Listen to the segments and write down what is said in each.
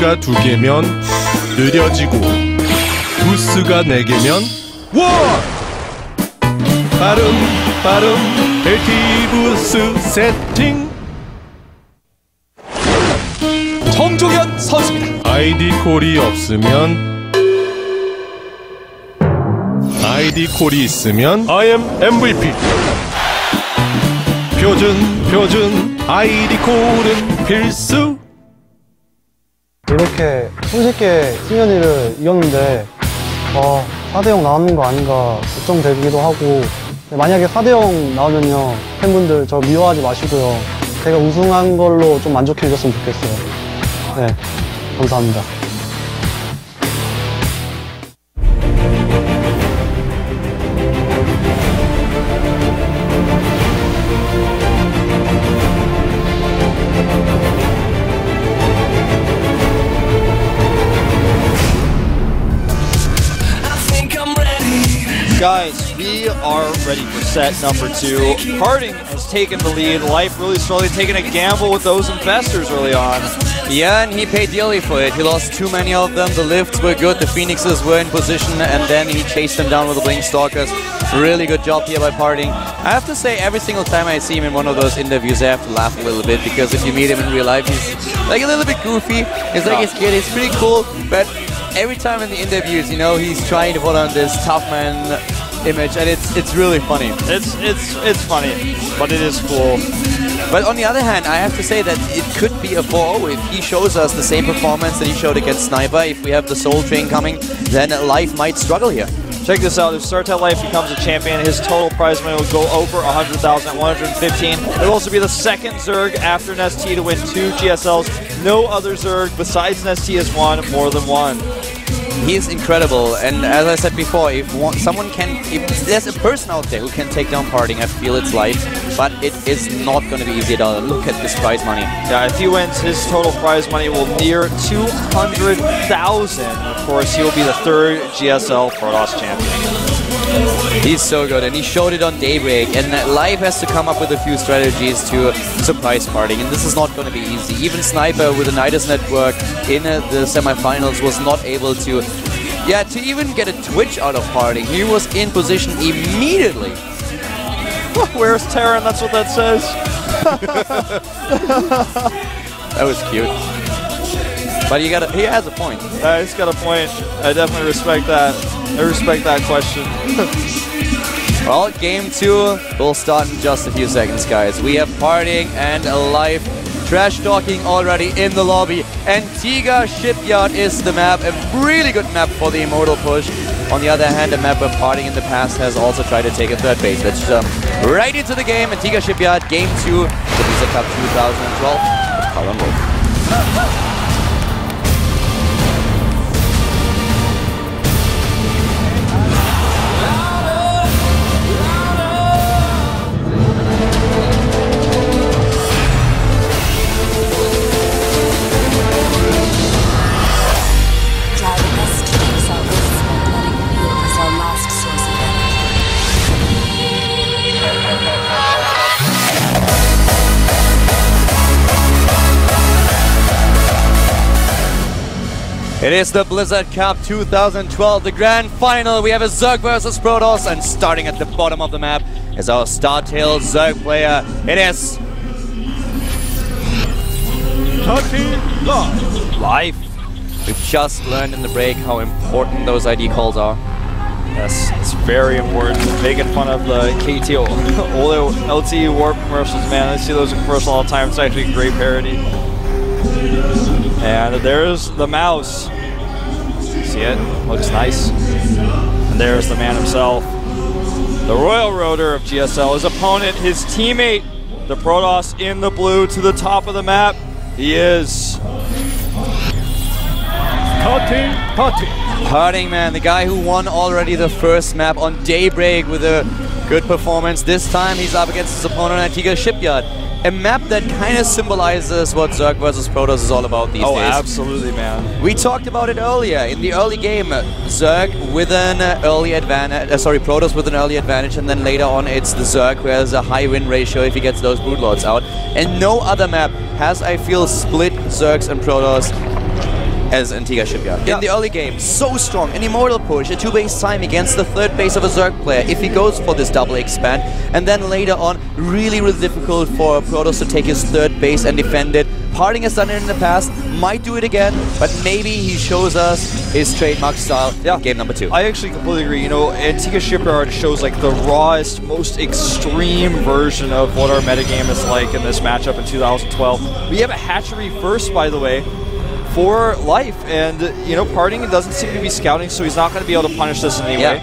부스가 2개면 느려지고 부스가 4개면 원! 빠름 LT 부스 세팅. 정종현 선수입니다. 아이디 콜이 없으면 아이디 콜이 있으면 I am MVP. 표준 아이디 콜은 필수. 이렇게 손쉽게 승현이를 이겼는데 4대0 나오는 거 아닌가 걱정되기도 하고, 만약에 4대0 나오면요 팬분들 저 미워하지 마시고요, 제가 우승한 걸로 좀 만족해 주셨으면 좋겠어요. 네, 감사합니다. Guys, we are ready for set number 2. PartinG has taken the lead. Life really slowly taking a gamble with those investors early on. Yeah, and he paid dearly for it. He lost too many of them. The lifts were good, the Phoenixes were in position, and then he chased them down with the Blink Stalkers. Really good job here by PartinG. I have to say, every single time I see him in one of those interviews, I have to laugh a little bit, because if you meet him in real life, he's like a little bit goofy. He's like his kid, he's pretty cool, but every time in the interviews, you know, he's trying to put on this tough man image, and it's really funny. It's funny, but it is cool. But on the other hand, I have to say that it could be a 4-0 if he shows us the same performance that he showed against Sniper. If we have the Soul Train coming, then Life might struggle here. Check this out, if Starcraft Life becomes a champion, his total prize money will go over 100,000, 115. It'll also be the second Zerg after Nestea to win 2 GSLs. No other Zerg besides Nestea has won more than one. He's incredible, and as I said before, if there's a person out there who can take down PartinG, I feel it's Life, but it is not going to be easy at all. Look at this prize money. Yeah, if he wins, his total prize money will near 200,000. Of course, he will be the 3rd GSL Protoss champion. He's so good, and he showed it on Daybreak, and Life has to come up with a few strategies to surprise PartinG, and this is not going to be easy. Even Sniper with the Nidus network in the semifinals was not able to even get a twitch out of PartinG. He was in position immediately. Where's Terran? That's what that says. That was cute. But he has a point. He's got a point. I definitely respect that. I respect that question. Well, game 2 will start in just a few seconds, guys. We have PartinG and Life trash talking already in the lobby. Antigua Shipyard is the map, a really good map for the Immortal push. On the other hand, a map where PartinG in the past has also tried to take a 3rd base. Let's jump right into the game. Antigua Shipyard, game 2, the Visa Cup 2012. Let's call on roll. It is the Blizzard Cup 2012, the grand final. We have a Zerg versus Protoss, and starting at the bottom of the map is our Startail Zerg player. It is Life. We just learned in the break how important those ID calls are. Yes, it's very important. Making fun of the KT LT Warp commercials, man. I see those in commercials all the time. It's actually a great parody. And there's the mouse. See it? Looks nice. And there's the man himself. The Royal Rotor of GSL. His opponent, his teammate, the Protoss in the blue to the top of the map. He is PartinG, man, the guy who won already the first map on Daybreak with a good performance. This time he's up against his opponent Antigua Shipyard. A map that kind of symbolizes what Zerg versus Protoss is all about these days. Oh, absolutely, man. We talked about it earlier. In the early game, Zerg with an early advantage, Protoss with an early advantage, and then later on it's the Zerg who has a high win ratio if he gets those Broodlords out. And no other map has, I feel, split Zergs and Protoss as Antigua Shipyard. In the early game, so strong, an immortal push, a 2-base time against the third base of a Zerg player if he goes for this double expand, and then later on, really difficult for Protoss to take his third base and defend it. PartinG has done it in the past, might do it again, but maybe he shows us his trademark style in game number 2. I actually completely agree. You know, Antigua Shipyard shows like the rawest, most extreme version of what our metagame is like in this matchup in 2012. We have a hatchery first, by the way, for life, and you know, PartinG doesn't seem to be scouting, so he's not going to be able to punish this in any way.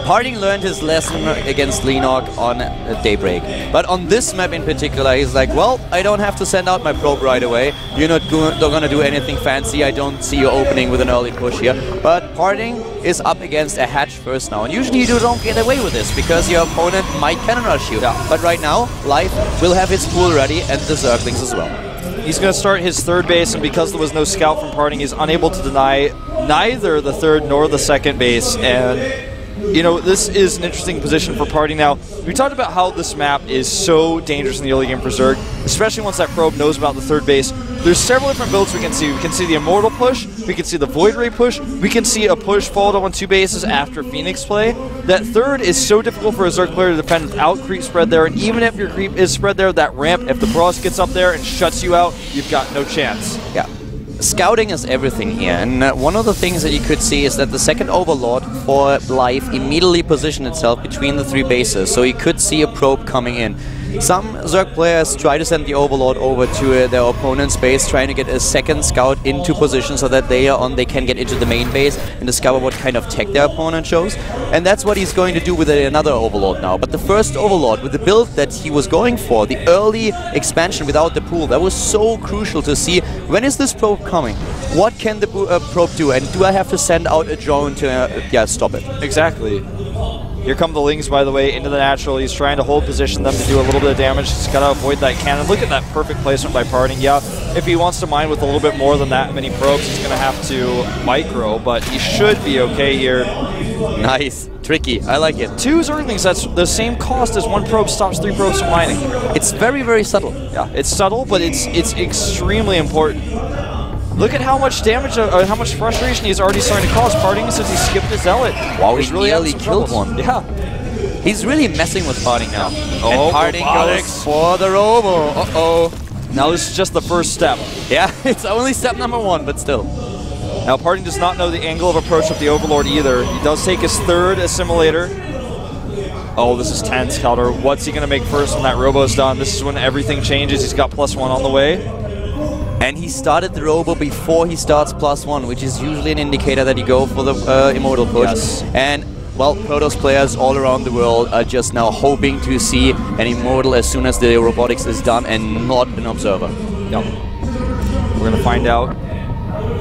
PartinG learned his lesson against Leenock on Daybreak. But on this map in particular, he's like, well, I don't have to send out my probe right away. You're not going to do anything fancy. I don't see you opening with an early push here. But PartinG is up against a hatch first now. And usually you don't get away with this because your opponent might cannon rush you. But right now, Life will have his pool ready and the Zerglings as well. He's going to start his third base, and because there was no scout from PartinG, he's unable to deny neither the third nor the second base. And you know, this is an interesting position for PartinG now. We talked about how this map is so dangerous in the early game for Zerg, especially once that probe knows about the third base. There's several different builds we can see. We can see the Immortal push, we can see the Void Ray push, we can see a push followed up on 2 bases after Phoenix play. That third is so difficult for a Zerg player to defend without creep spread there, and even if your creep is spread there, that ramp, if the Protoss gets up there and shuts you out, you've got no chance. Yeah. Scouting is everything here, and one of the things that you could see is that the second Overlord for Life immediately positioned itself between the 3 bases, so you could see a probe coming in. Some Zerg players try to send the Overlord over to their opponent's base, trying to get a second scout into position so that later on they can get into the main base and discover what kind of tech their opponent shows. And that's what he's going to do with another Overlord now. But the first Overlord, with the build that he was going for, the early expansion without the pool, that was so crucial to see. When is this probe coming? What can the probe do? And do I have to send out a drone to stop it? Exactly. Here come the Lings, by the way, into the natural. He's trying to hold position them to do a little bit of damage. He's got to avoid that cannon. Look at that perfect placement by PartinG. Yeah, if he wants to mine with a little bit more than that many probes, he's going to have to micro, but he should be okay here. Nice. Tricky. I like it. 2 Zerglings, that's the same cost as 1 probe stops 3 probes from mining. It's very subtle. Yeah, it's subtle, but it's extremely important. Look at how much damage, how much frustration he's already starting to cause. PartinG since he skipped his Zealot. Wow, he's really nearly killed one. Yeah. He's really messing with PartinG now. Oh, and PartinG goes for the Robo. Uh-oh. Now this is just the first step. Yeah, it's only step number 1, but still. Now PartinG does not know the angle of approach of the Overlord either. He does take his third assimilator. Oh, this is tense, Calder. What's he going to make first when that Robo's done? This is when everything changes. He's got +1 on the way. And he started the Robo before he starts +1, which is usually an indicator that you go for the Immortal push. Yes. And, well, Protoss players all around the world are just now hoping to see an Immortal as soon as the robotics is done and not an Observer. Yep. We're going to find out.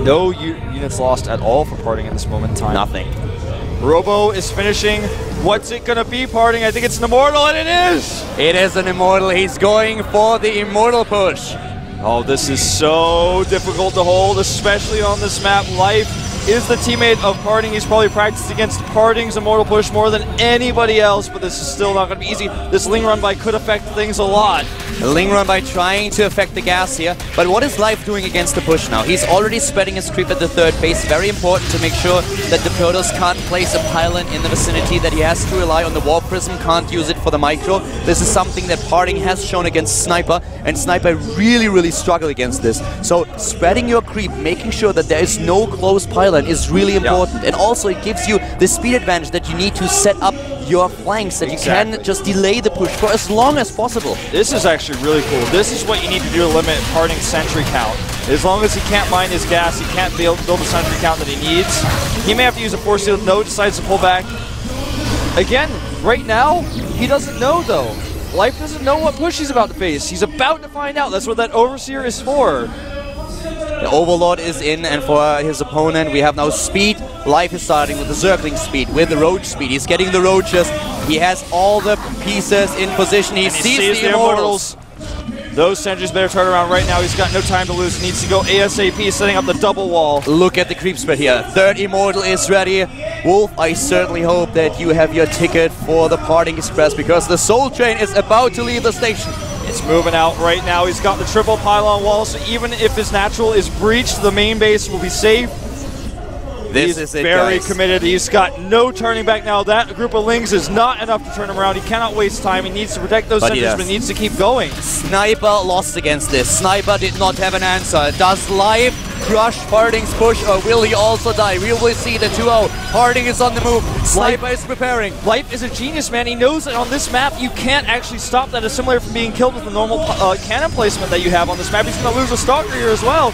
No units lost at all for PartinG at this moment in time. Nothing. Robo is finishing. What's it going to be, PartinG? I think it's an Immortal, and it is! It is an Immortal. He's going for the Immortal push. Oh, this is so difficult to hold, especially on this map. Life is the teammate of PartinG. He's probably practiced against PartinG's Immortal push more than anybody else, but this is still not going to be easy. This Ling run by could affect things a lot. A Ling run by trying to affect the gas here, but what is Life doing against the push now? He's already spreading his creep at the third base. Very important to make sure that the Protoss can't place a pylon in the vicinity, that he has to rely on the Warp Prism, can't use it for the micro. This is something that PartinG has shown against Sniper, and Sniper really struggle against this. So spreading your creep, making sure that there is no close pylon is really important. And also it gives you the speed advantage that you need to set up your flanks, that you can just delay the push for as long as possible. This is actually really cool. This is what you need to do to limit PartinG's sentry count. As long as he can't mine his gas, he can't build the sentry count that he needs. He may have to use a force field. No, decides to pull back. Again, right now, he doesn't know though. Life doesn't know what push he's about to face. He's about to find out. That's what that Overseer is for. The Overlord is in, and for his opponent we have now speed. Life is starting with the Zergling speed, with the Roach speed. He's getting the Roaches. He has all the pieces in position. He sees the Immortals. Those sentries better turn around right now. He's got no time to lose. He needs to go ASAP, setting up the double wall. Look at the creep spread here. Third Immortal is ready. Wolf, I certainly hope that you have your ticket for the PartinG Express, because the Soul Train is about to leave the station. He's moving out right now. He's got the triple pylon wall, so even if his natural is breached, the main base will be safe. This He's is it, very guys. committed. He's got no turning back now. That group of Lings is not enough to turn him around. He cannot waste time. He needs to protect those sentries, but he needs to keep going. Sniper lost against this. Sniper did not have an answer. Does Live crush PartinG's push, or will he also die? We will see the 2-0. PartinG is on the move. Sniper is preparing. Life is a genius, man. He knows that on this map, you can't actually stop that assimilator from being killed with the normal cannon placement that you have on this map. He's going to lose a Stalker here as well.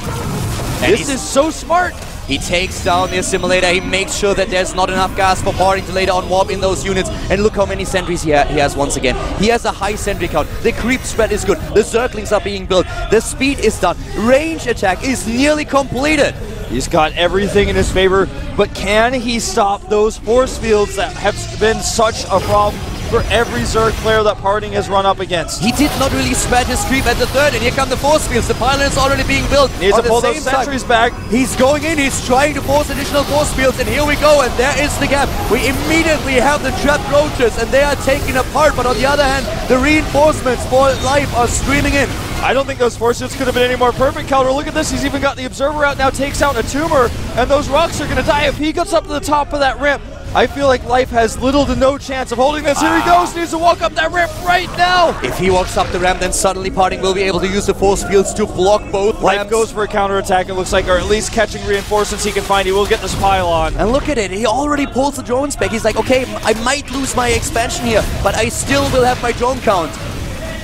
And this is so smart. He takes down the assimilator. He makes sure that there's not enough gas for PartinG to later on warp in those units. And look how many sentries he has once again. He has a high sentry count. The creep spread is good. The Zerglings are being built. The speed is done. Range attack is nearly completed. He's got everything in his favor, but can he stop those force fields that have been such a problem for every Zerg player that PartinG has run up against? He did not really spread his creep at the third, and here come the force fields. The pylon is already being built. Needs to pull those sentries back. He's going in, he's trying to force additional force fields, and here we go, and there is the gap. We immediately have the trapped roaches, and they are taken apart, but on the other hand, the reinforcements for life are streaming in. I don't think those force fields could have been any more perfect, Keldor. Look at this, he's even got the Observer out now, takes out a Tumor, and those rocks are going to die if he gets up to the top of that ramp. I feel like Life has little to no chance of holding this. Here he goes, needs to walk up that ramp right now. If he walks up the ramp, then suddenly PartinG will be able to use the force fields to block both Life ramps. goes for a counterattack, it looks like, or at least catching reinforcements he can find. He will get this pylon. And look at it, he already pulls the drones back. He's like, okay, I might lose my expansion here, but I still will have my drone count.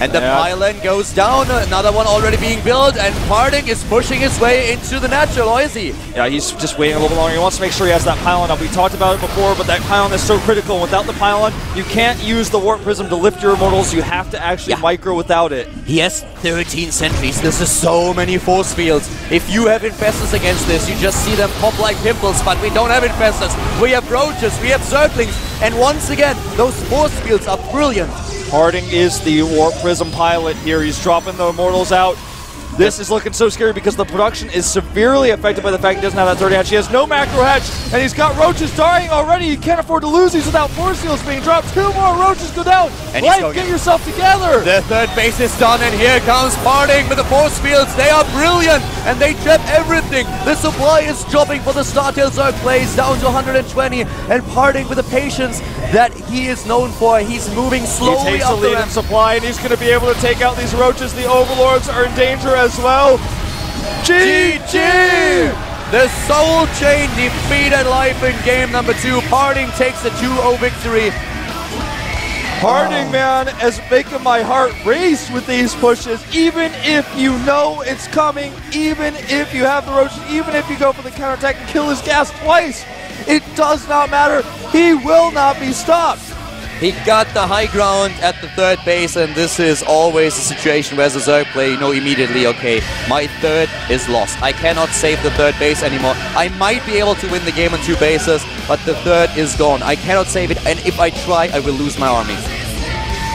And the pylon goes down, another one already being built, and PartinG is pushing his way into the natural, or is he? Yeah, he's just waiting a little bit longer. He wants to make sure he has that pylon up. We talked about it before, but that pylon is so critical. Without the pylon, you can't use the Warp Prism to lift your immortals. You have to actually micro without it. He has 13 sentries. This is so many force fields. If you have infestors against this, you just see them pop like pimples, but we don't have infestors. We have roaches, we have Zerglings, and once again, those force fields are brilliant. PartinG is the Warp Prism pilot here. He's dropping the immortals out. This is looking so scary because the production is severely affected by the fact he doesn't have that 30 hatch. He has no macro hatch, and he's got roaches dying already. He can't afford to lose these without force fields being dropped. 2 more roaches go down. And Life, get yourself together. The third base is done, and here comes PartinG with the force fields. They are brilliant, and they trap everything. The supply is dropping for the Startail Zerg plays down to 120, and PartinG with the patience that he is known for. He's moving slowly He takes up the the lead in ramp. supply, and he's going to be able to take out these roaches. The Overlords are in danger as well. GG! The Soul Chain defeated Life in game number 2. PartinG takes the 2-0 victory. PartinG, man, is making my heart race with these pushes. Even if you know it's coming, even if you have the roaches, even if you go for the counterattack and kill his gas twice, it does not matter. He will not be stopped. He got the high ground at the third base, and this is always a situation where as a Zerg player, you know immediately, okay, my third is lost. I cannot save the third base anymore. I might be able to win the game on 2 bases, but the third is gone. I cannot save it, and if I try, I will lose my army.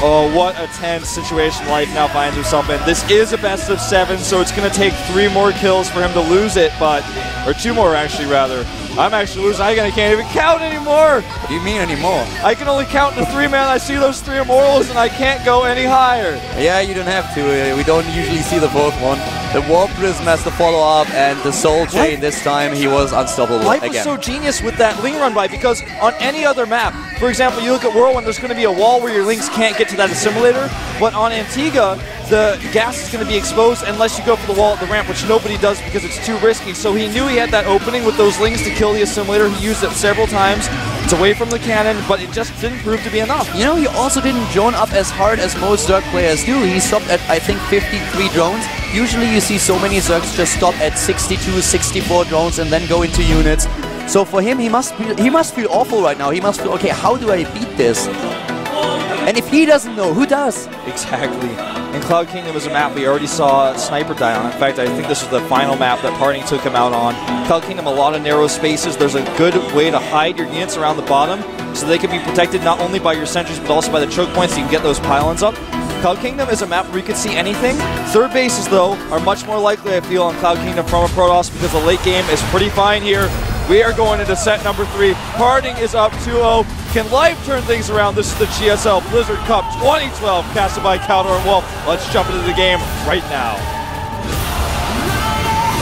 Oh, what a tense situation Life now finds himself in. This is a best of 7, so it's going to take 3 more kills for him to lose it, or 2 more actually, rather. I'm actually losing. I can't even count anymore. What do you mean anymore? I can only count to 3, man. I see those 3 immortals, and I can't go any higher. Yeah, you don't have to. We don't usually see the 4th one. The Warp Prism has to follow up, and the Soul Chain this time, he was unstoppable Life again. was so genius with that Ling run by, because on any other map, for example, you look at Whirlwind, there's going to be a wall where your Lings can't get to that assimilator, but on Antigua, the gas is going to be exposed unless you go for the wall at the ramp, which nobody does because it's too risky. So he knew he had that opening with those Lings to kill the assimilator. He used it several times. It's away from the cannon, but it just didn't prove to be enough. You know, he also didn't drone up as hard as most Zerg players do. He stopped at, I think, 53 drones. Usually you see so many Zergs just stop at 62, 64 drones and then go into units. So for him, he must feel awful right now. He must feel, okay, how do I beat this? And if he doesn't know, who does? Exactly. In Cloud Kingdom was a map we already saw Sniper die on. In fact, I think this was the final map that PartinG took him out on. Cloud Kingdom, a lot of narrow spaces. There's a good way to hide your units around the bottom so they can be protected not only by your sentries but also by the choke points so you can get those pylons up. Cloud Kingdom is a map where you can see anything. Third bases, though, are much more likely, I feel, on Cloud Kingdom from a Protoss because the late game is pretty fine here. We are going into set number 3. PartinG is up 2-0. Can Life turn things around? This is the GSL Blizzard Cup 2012, casted by Caldor and Wolf. Let's jump into the game right now.